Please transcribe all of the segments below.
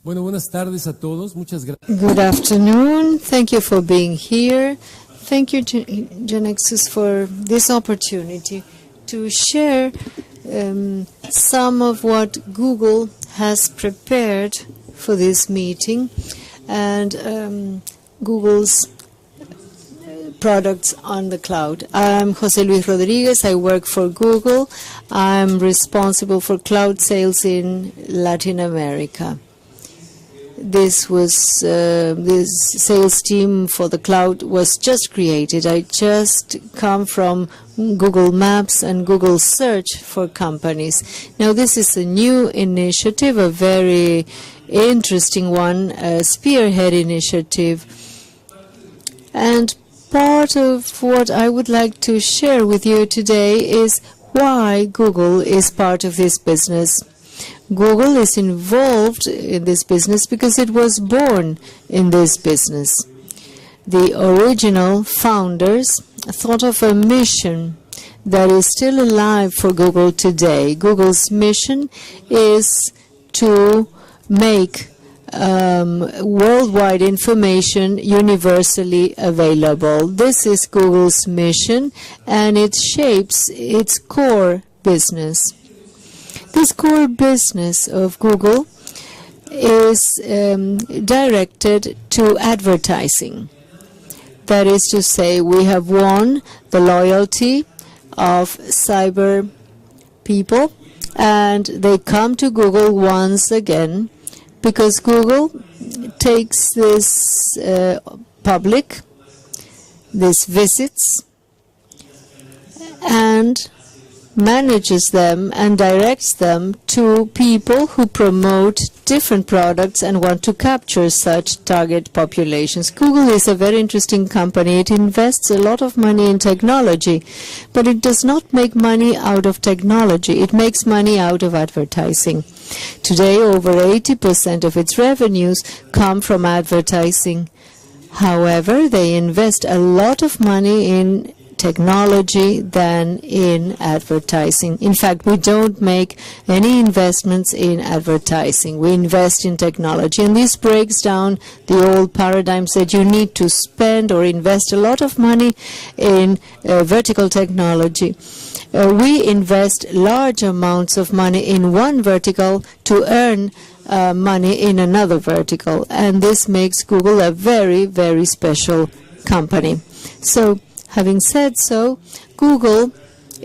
Bueno, buenas tardes a todos. Muchas gracias. Good afternoon. Thank you for being here. Thank you, GeneXus, for this opportunity to share some of what Google has prepared for this meeting and Google's products on the cloud. I'm José Rodríguez. I work for Google. I'm responsible for cloud sales in Latin America. This sales team for the cloud was just created. I just come from Google Maps and Google Search for companies. Now, this is a new initiative, a very interesting one, a spearhead initiative. And part of what I would like to share with you today is why Google is part of this business. Google is involved in this business because it was born in this business. The original founders thought of a mission that is still alive for Google today. Google's mission is to make worldwide information universally available. This is Google's mission, and it shapes its core business. This core business of Google is directed to advertising. That is to say, we have won the loyalty of cyber people, and they come to Google once again because Google takes this public, these visits, and manages them and directs them to people who promote different products and want to capture such target populations. Google is a very interesting company. It invests a lot of money in technology, but it does not make money out of technology. It makes money out of advertising. Today, over 80% of its revenues come from advertising. However, they invest a lot of money in technology than in advertising. In fact, we don't make any investments in advertising. We invest in technology. And this breaks down the old paradigms that you need to spend or invest a lot of money in vertical technology. We invest large amounts of money in one vertical to earn money in another vertical. And this makes Google a very, very special company. So, having said so, Google,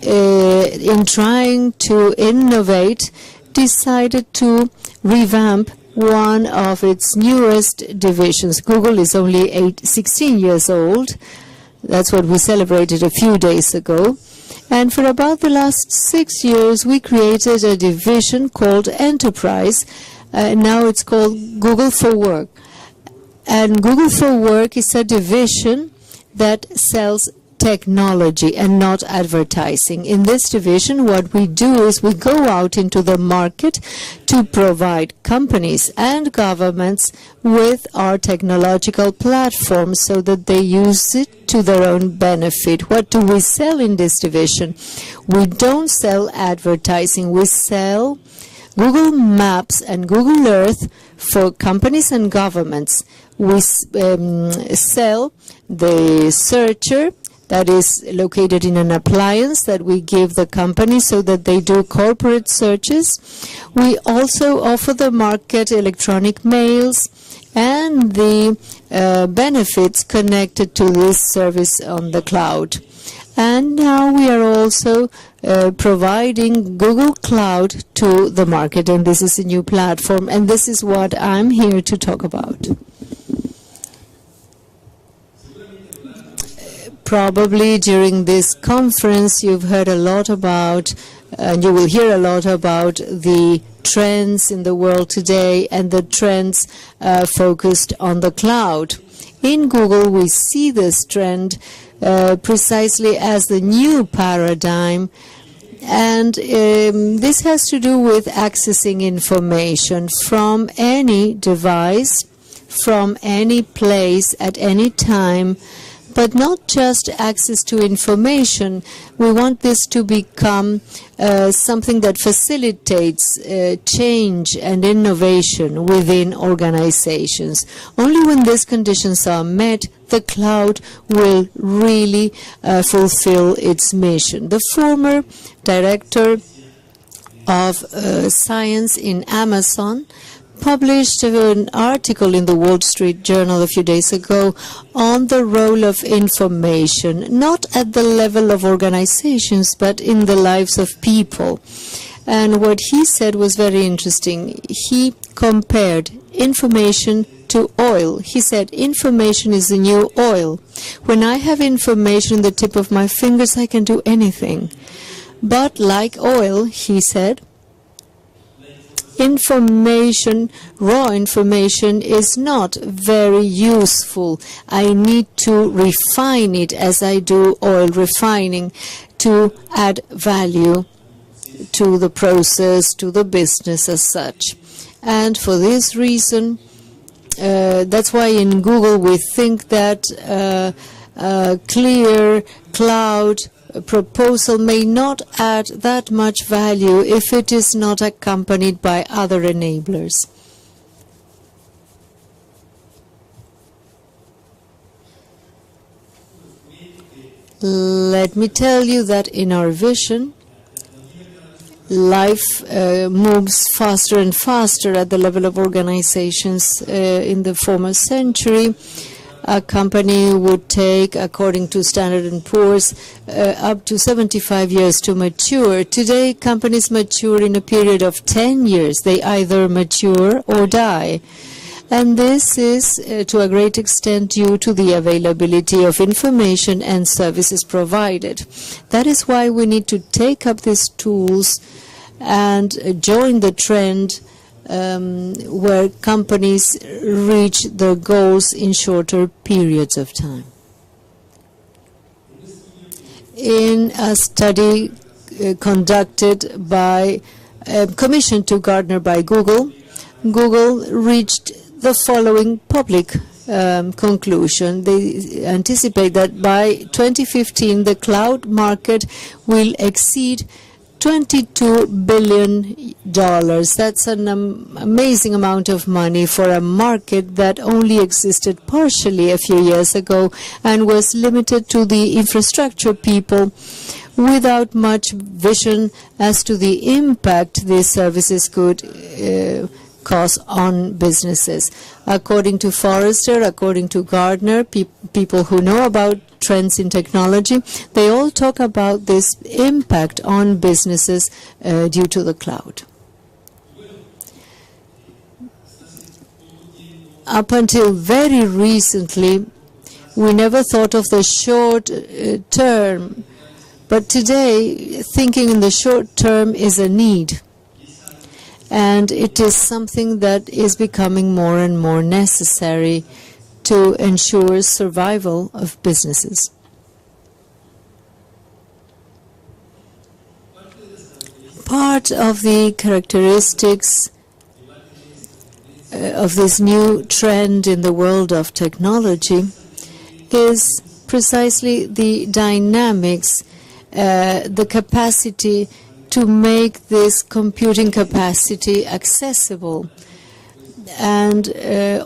in trying to innovate, decided to revamp one of its newest divisions. Google is only 16 years old. That's what we celebrated a few days ago. And for about the last 6 years, we created a division called Enterprise. Now it's called Google for Work. And Google for Work is a division that sells technology and not advertising. In this division, what we do is we go out into the market to provide companies and governments with our technological platforms so that they use it to their own benefit. What do we sell in this division? We don't sell advertising. We sell Google Maps and Google Earth for companies and governments. We sell the searcher that is located in an appliance that we give the company so that they do corporate searches. We also offer the market electronic mails and the benefits connected to this service on the cloud. And now we are also providing Google Cloud to the market, and this is a new platform, and this is what I'm here to talk about. Probably during this conference you've heard a lot about, and you will hear a lot about the trends in the world today and the trends focused on the cloud. In Google, we see this trend precisely as the new paradigm, and this has to do with accessing information from any device, from any place, at any time, but not just access to information. We want this to become something that facilitates change and innovation within organizations. Only when these conditions are met, the cloud will really fulfill its mission. The former director of science in Amazon published an article in the Wall Street Journal a few days ago on the role of information, not at the level of organizations, but in the lives of people. And what he said was very interesting. He compared information to oil. He said, information is the new oil. When I have information in the tip of my fingers, I can do anything. But like oil, he said, information, raw information, is not very useful. I need to refine it as I do oil refining to add value to the process, to the business as such. And for this reason, that's why in Google we think that clear cloud proposal may not add that much value if it is not accompanied by other enablers. Let me tell you that in our vision, life moves faster and faster at the level of organizations. In the former century, a company would take, according to Standard & Poor's, up to 75 years to mature. Today, companies mature in a period of 10 years. They either mature or die. And this is, to a great extent, due to the availability of information and services provided. That is why we need to take up these tools and join the trend where companies reach their goals in shorter periods of time. In a study conducted by, commissioned to Gartner by Google, Google reached the following public conclusion. They anticipate that by 2015, the cloud market will exceed $22 billion. That's an amazing amount of money for a market that only existed partially a few years ago and was limited to the infrastructure people without much vision as to the impact these services could cause on businesses. According to Forrester, according to Gartner, people who know about trends in technology, they all talk about this impact on businesses due to the cloud. Up until very recently, we never thought of the short term, but today, thinking in the short term is a need. And it is something that is becoming more and more necessary to ensure survival of businesses. Part of the characteristics of this new trend in the world of technology is precisely the dynamics, the capacity to make this computing capacity accessible, and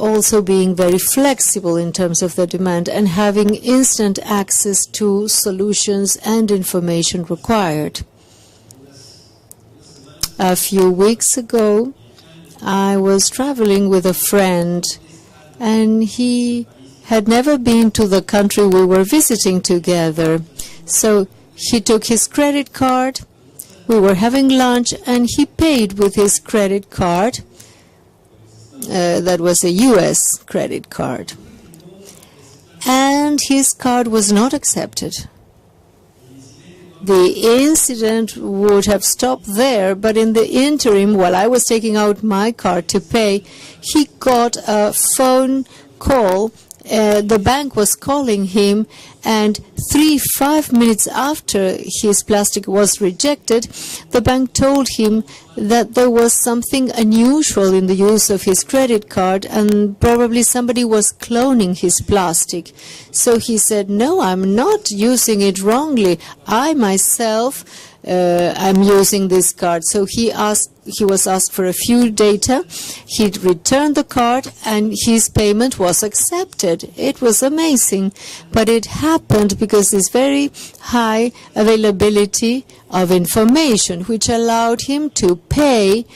also being very flexible in terms of the demand and having instant access to solutions and information required. A few weeks ago, I was traveling with a friend, and he had never been to the country we were visiting together. So he took his credit card, we were having lunch, and he paid with his credit card. That was a U.S. credit card. And his card was not accepted. The incident would have stopped there, but in the interim, while I was taking out my card to pay, he got a phone call the bank was calling him, and 5 minutes after his plastic was rejected, the bank told him that there was something unusual in the use of his credit card, and probably somebody was cloning his plastic. So he said, no, I'm not using it wrongly. I myself I'm using this card. So he was asked for a few data. He returned the card, and his payment was accepted. It was amazing. But it happened because this very high availability of information, which allowed him to pay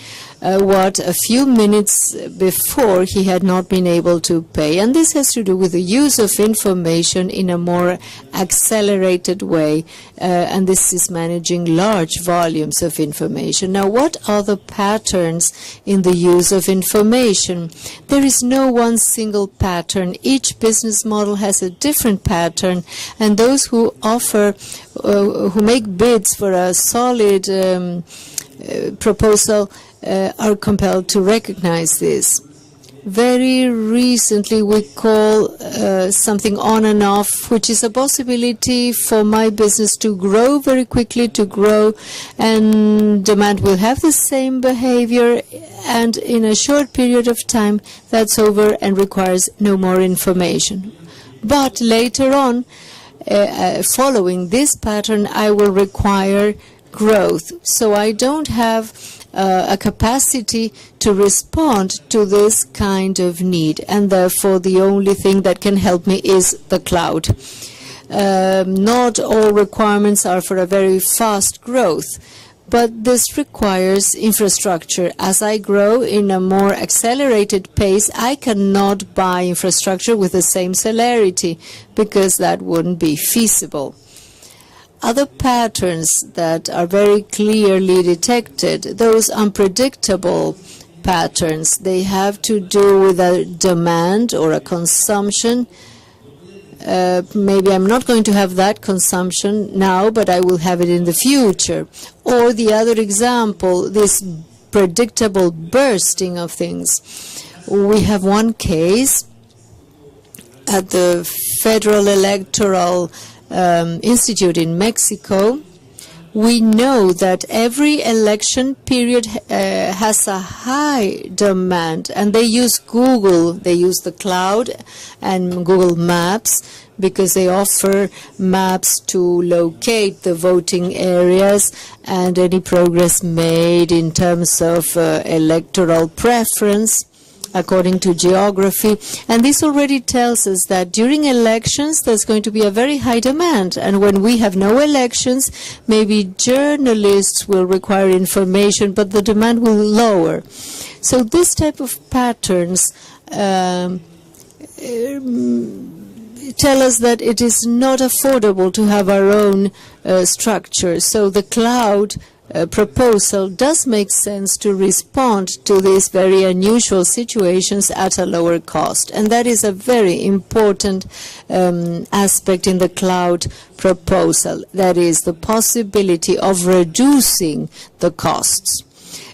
what a few minutes before he had not been able to pay. And this has to do with the use of information in a more accelerated way, and this is managing large volumes of information. Now, what are the patterns in the use of information? There is no one single pattern. Each business model has a different pattern, and those who offer, who make bids for a solid proposal are compelled to recognize this. Very recently, we call something on and off, which is a possibility for my business to grow very quickly, and demand will have the same behavior, and in a short period of time, that's over and requires no more information. But later on, following this pattern, I will require growth. So I don't have a capacity to respond to this kind of need, and therefore the only thing that can help me is the cloud. Not all requirements are for a very fast growth, but this requires infrastructure. As I grow in a more accelerated pace, I cannot buy infrastructure with the same celerity, because that wouldn't be feasible. Other patterns that are very clearly detected, those unpredictable patterns, they have to do with a demand or a consumption. Maybe I'm not going to have that consumption now, but I will have it in the future. Or the other example, this predictable bursting of things. We have one case at the Federal Electoral Institute in Mexico. We know that every election period has a high demand, and they use Google, they use the cloud and Google Maps, because they offer maps to locate the voting areas and any progress made in terms of electoral preference according to geography. And this already tells us that during elections there's going to be a very high demand, and when we have no elections, maybe journalists will require information, but the demand will lower. So this type of patterns tell us that it is not affordable to have our own structure. So the cloud proposal does make sense to respond to these very unusual situations at a lower cost. And that is a very important aspect in the cloud proposal. That is the possibility of reducing the costs.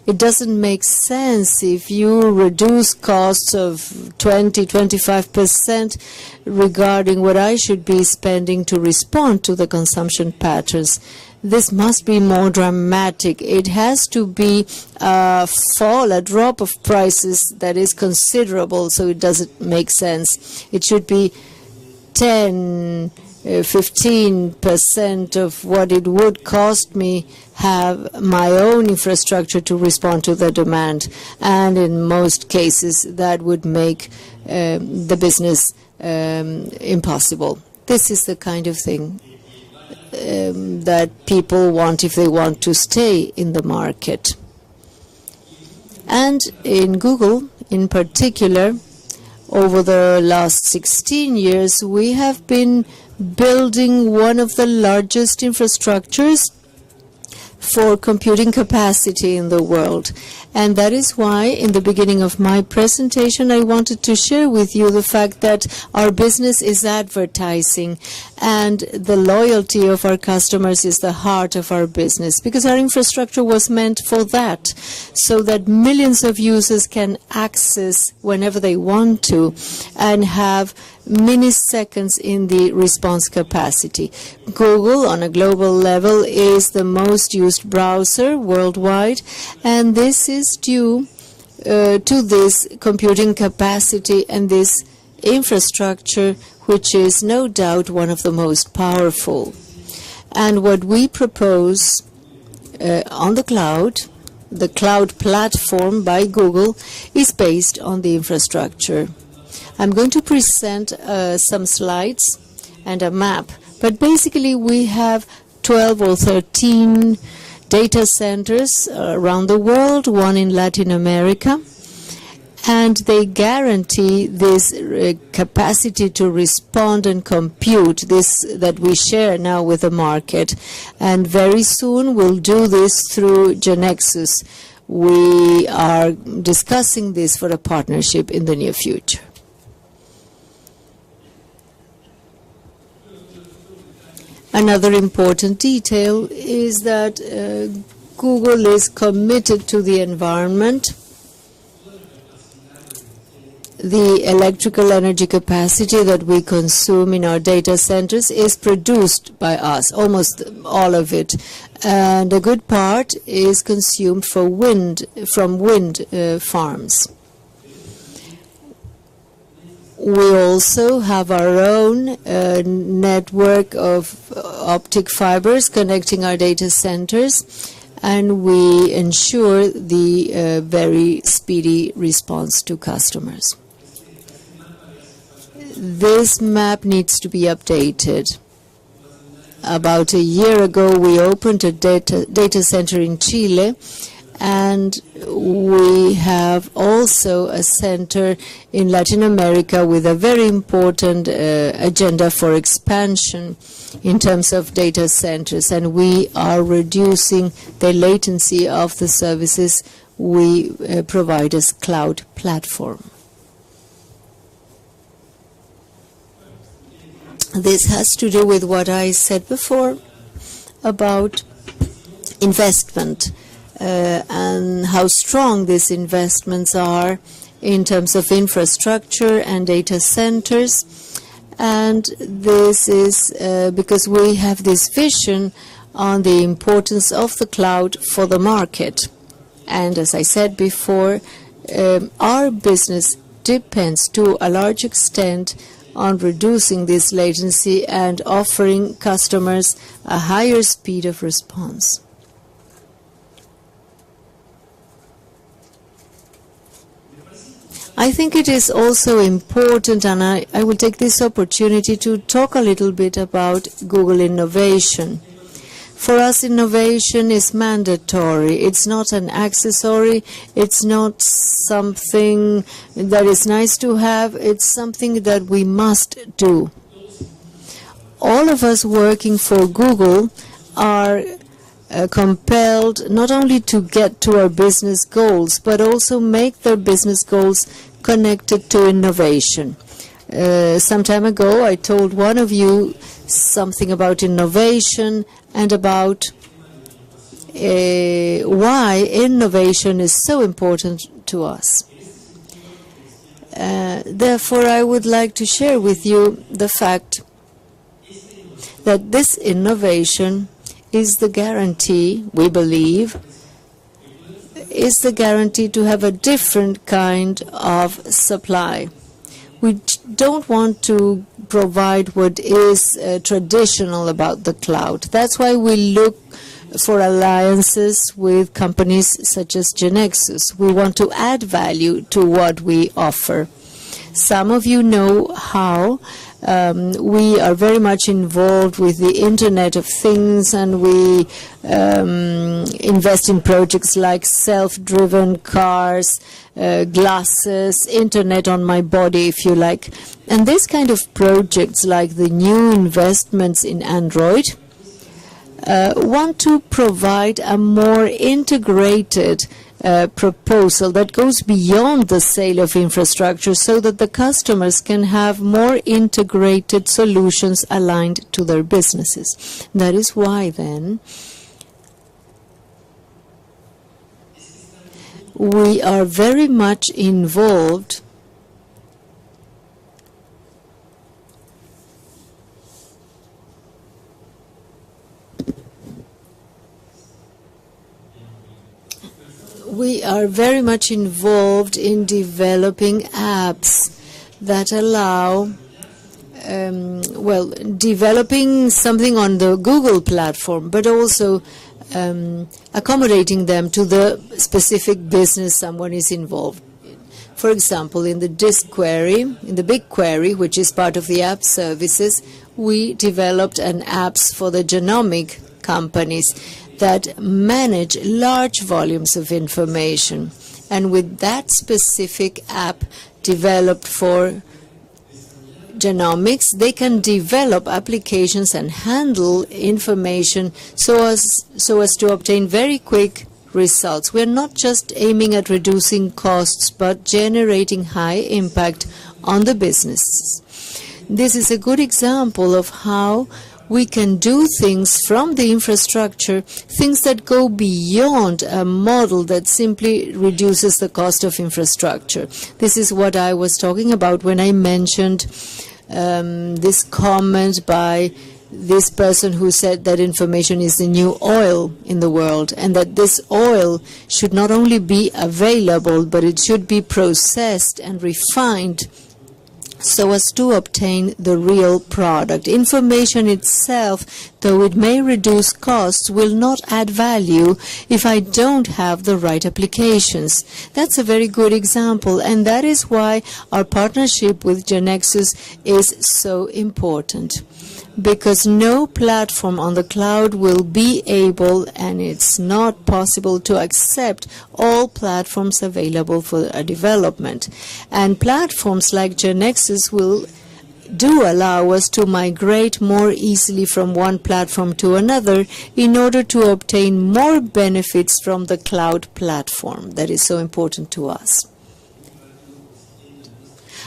It doesn't make sense if you reduce costs of 20-25% regarding what I should be spending to respond to the consumption patterns. This must be more dramatic. It has to be a drop of prices that is considerable, so it doesn't make sense. It should be 15% of what it would cost me have my own infrastructure to respond to the demand. And in most cases, that would make the business impossible. This is the kind of thing that people want if they want to stay in the market. And in Google, in particular, over the last 16 years, we have been building one of the largest infrastructures for computing capacity in the world. And that is why, in the beginning of my presentation, I wanted to share with you the fact that our business is advertising, and the loyalty of our customers is the heart of our business, because our infrastructure was meant for that, so that millions of users can access whenever they want to and have milliseconds in the response capacity. Google, on a global level, is the most used browser worldwide, and this is due to this computing capacity and this infrastructure, which is no doubt one of the most powerful. And what we propose on the cloud platform by Google, is based on the infrastructure. I'm going to present some slides and a map, but basically we have 12 or 13 data centers around the world, one in Latin America, and they guarantee this capacity to respond and compute, this that we share now with the market. And very soon we'll do this through GeneXus. We are discussing this for a partnership in the near future. Another important detail is that Google is committed to the environment. The electrical energy capacity that we consume in our data centers is produced by us, almost all of it. And a good part is consumed from wind farms. We also have our own network of optic fibers connecting our data centers, and we ensure the very speedy response to customers. This map needs to be updated. About a year ago, we opened a data center in Chile, and we have also a center in Latin America with a very important agenda for expansion in terms of data centers, and we are reducing the latency of the services we provide as cloud platform. This has to do with what I said before about investment and how strong these investments are in terms of infrastructure and data centers. And this is because we have this vision on the importance of the cloud for the market. And as I said before, our business depends to a large extent on reducing this latency and offering customers a higher speed of response. I think it is also important, and I will take this opportunity to talk a little bit about Google innovation. For us, innovation is mandatory. It's not an accessory. It's not something that is nice to have. It's something that we must do. All of us working for Google are compelled not only to get to our business goals, but also make their business goals connected to innovation. Some time ago, I told one of you something about innovation and about why innovation is so important to us. Therefore, I would like to share with you the fact that this innovation is the guarantee, we believe, is the guarantee to have a different kind of supply. We don't want to provide what is traditional about the cloud. That's why we look for alliances with companies such as GeneXus. We want to add value to what we offer. Some of you know how we are very much involved with the Internet of Things, and we invest in projects like self-driven cars, glasses, Internet on my body, if you like. And this kind of projects, like the new investments in Android, want to provide a more integrated proposal that goes beyond the sale of infrastructure, so that the customers can have more integrated solutions aligned to their businesses. That is why, then, we are very much involved we are very much involved in developing apps that allow, developing something on the Google platform, but also accommodating them to the specific business someone is involved in. For example, in the disk query, in the BigQuery, which is part of the app services, we developed an apps for the genomic companies that manage large volumes of information. And with that specific app developed for genomics, they can develop applications and handle information so as to obtain very quick results. We're not just aiming at reducing costs, but generating high impact on the businesses. This is a good example of how we can do things from the infrastructure, things that go beyond a model that simply reduces the cost of infrastructure. This is what I was talking about when I mentioned this comment by this person who said that information is the new oil in the world, and that this oil should not only be available, but it should be processed and refined so as to obtain the real product. Information itself, though it may reduce costs, will not add value if I don't have the right applications. That's a very good example, and that is why our partnership with GeneXus is so important. Because no platform on the cloud will be able, and it's not possible to accept all platforms available for a development. And platforms like GeneXus will allow us to migrate more easily from one platform to another in order to obtain more benefits from the cloud platform that is so important to us.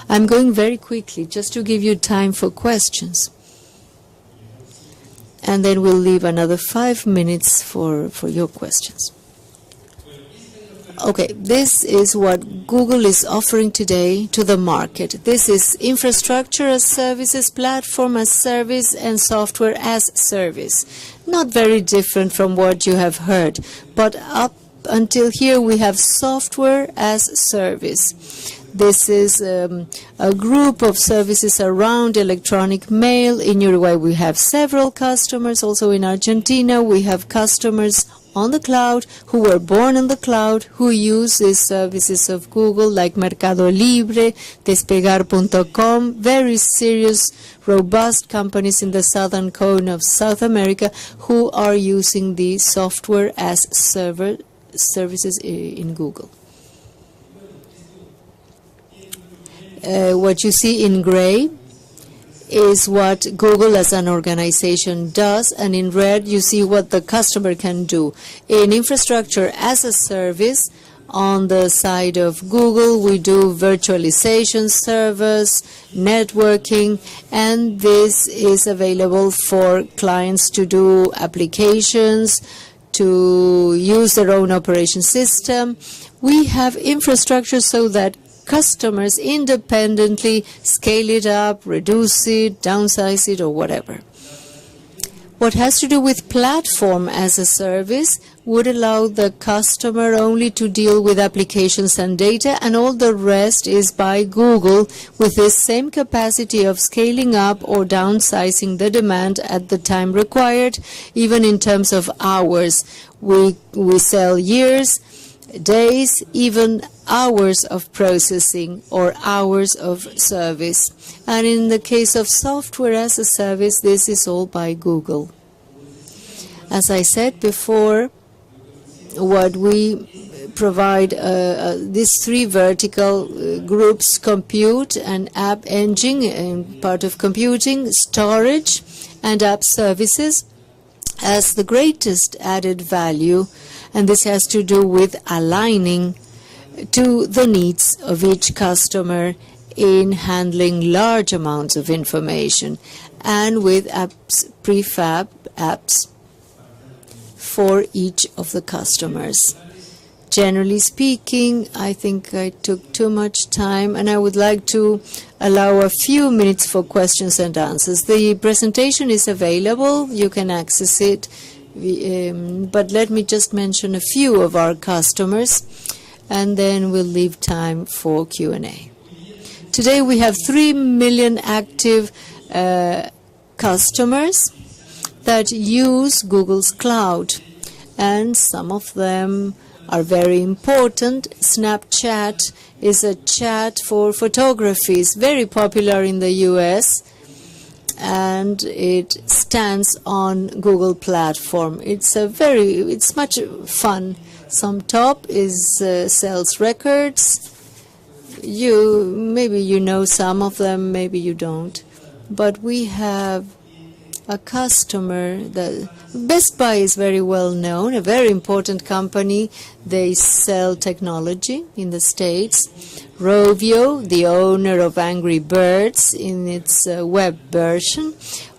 I'm going very quickly just to give you time for questions. And then we'll leave another 5 minutes for your questions. Okay, this is what Google is offering today to the market. This is infrastructure as services, platform as service, and software as service. Not very different from what you have heard, but up until here we have software as service. This is a group of services around electronic mail. In Uruguay, we have several customers. Also in Argentina, we have customers on the cloud who were born in the cloud, who use these services of Google, like Mercado Libre, Despegar.com, very serious, robust companies in the southern cone of South America who are using the software as services in Google. What you see in gray is what Google as an organization does, and in red you see what the customer can do. In infrastructure as a service, on the side of Google, we do virtualization, servers, networking, and this is available for clients to do applications, to use their own operation system. We have infrastructure so that customers independently scale it up, reduce it, downsize it, or whatever. What has to do with platform as a service would allow the customer only to deal with applications and data, and all the rest is by Google with the same capacity of scaling up or downsizing the demand at the time required, even in terms of hours. We sell years, days, even hours of processing or hours of service. And in the case of software as a service, this is all by Google. As I said before, what we provide, these three vertical groups, compute and app engine, part of computing, storage, and app services, as the greatest added value. And this has to do with aligning to the needs of each customer in handling large amounts of information, and with apps, prefab apps for each of the customers. Generally speaking, I think I took too much time, and I would like to allow a few minutes for questions and answers. The presentation is available. You can access it But let me just mention a few of our customers, and then we'll leave time for Q&A. Today we have 3 million active customers that use Google's cloud, and some of them are very important. Snapchat is a chat for photography. It's very popular in the US, and it stands on Google platform. It's much fun. Some top is sells records. Maybe you know some of them, maybe you don't. But we have a customer that Best Buy is very well known, a very important company. They sell technology in the States. Rovio, the owner of Angry Birds in its web version,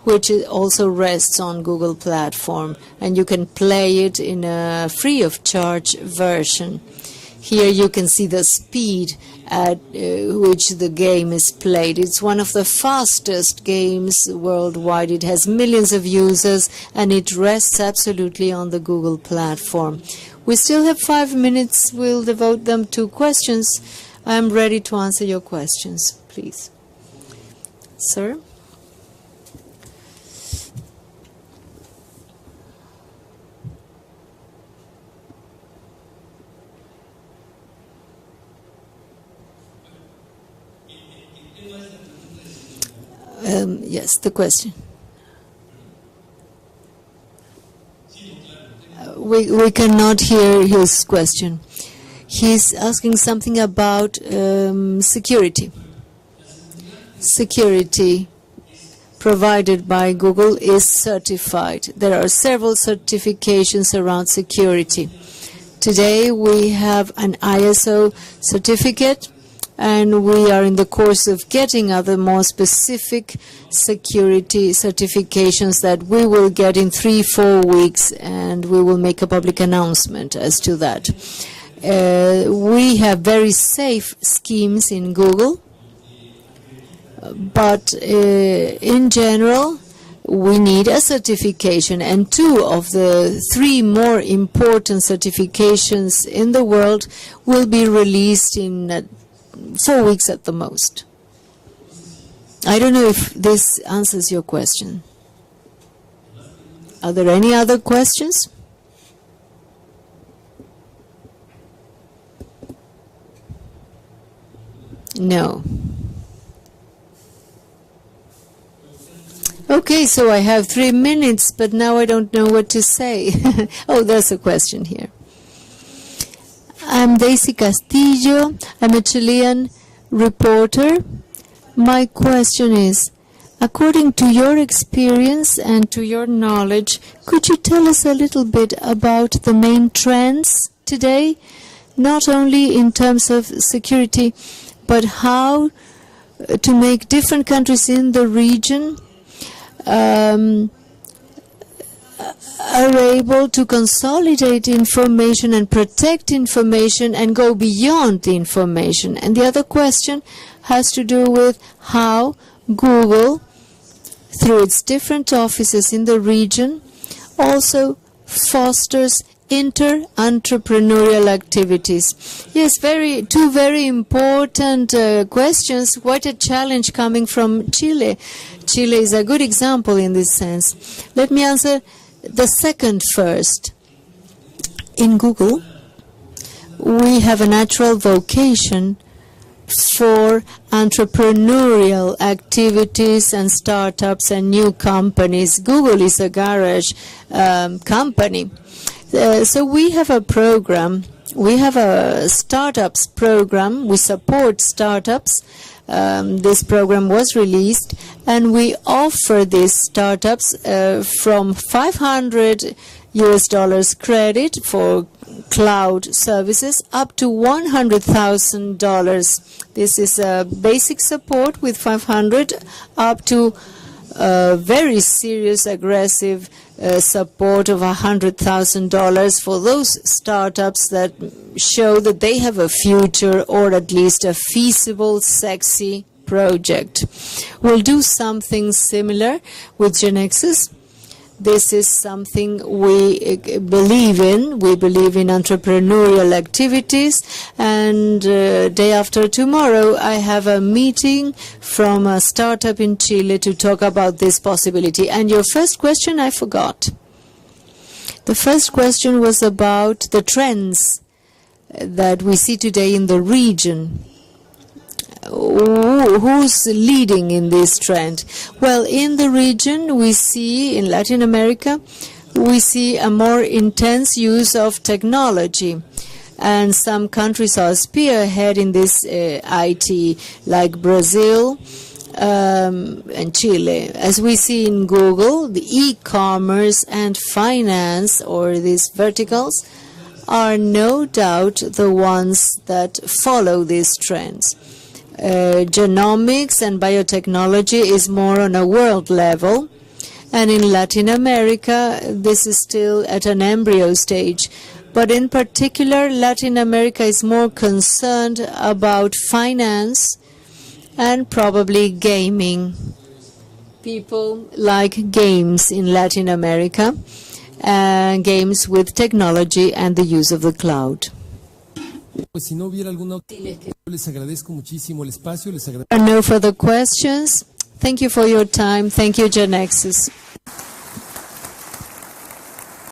which also rests on Google platform, and you can play it in a free of charge version. Here you can see the speed at which the game is played. It's one of the fastest games worldwide. It has millions of users, and it rests absolutely on the Google platform. We still have 5 minutes. We'll devote them to questions. I'm ready to answer your questions, please. Sir? Yes, the question. We cannot hear his question. He's asking something about security. Security provided by Google is certified. There are several certifications around security. Today we have an ISO certificate, and we are in the course of getting other more specific security certifications that we will get in 3-4 weeks, and we will make a public announcement as to that. We have very safe schemes in Google, but in general we need a certification, and 2 of the 3 more important certifications in the world will be released in 4 weeks at the most. I don't know if this answers your question. Are there any other questions? No. Okay, so I have 3 minutes, but now I don't know what to say. Oh, there's a question here. I'm Daisy Castillo. I'm a Chilean reporter. My question is, according to your experience and to your knowledge, could you tell us a little bit about the main trends today, not only in terms of security, but how to make different countries in the region are able to consolidate information and protect information and go beyond the information? And the other question has to do with how Google, through its different offices in the region, also fosters inter-entrepreneurial activities. Yes, two very important questions. What a challenge coming from Chile. Chile is a good example in this sense. Let me answer the second first. In Google, we have a natural vocation for entrepreneurial activities and startups and new companies. Google is a garage company. So we have a program. We have a startups program. We support startups. This program was released, and we offer these startups from $500 credit for cloud services up to $100,000. This is a basic support with 500 up to very serious, aggressive support of $100,000 for those startups that show that they have a future, or at least a feasible, sexy project. We'll do something similar with GeneXus. This is something we believe in. We believe in entrepreneurial activities. And day after tomorrow, I have a meeting from a startup in Chile to talk about this possibility. And your first question, I forgot. The first question was about the trends that we see today in the region. Who's leading in this trend? Well, in the region, we see, in Latin America, we see a more intense use of technology. And some countries are spearheading this IT, like Brazil and Chile. As we see in Google, the e-commerce and finance, or these verticals, are no doubt the ones that follow these trends. Genomics and biotechnology is more on a world level, and in Latin America this is still at an embryo stage. But in particular, Latin America is more concerned about finance and probably gaming. People like games in Latin America, games with technology and the use of the cloud. Pues si no hubiera alguna otra, les agradezco muchísimo el espacio, les agradezco. No further questions. Thank you for your time. Thank you, GeneXus.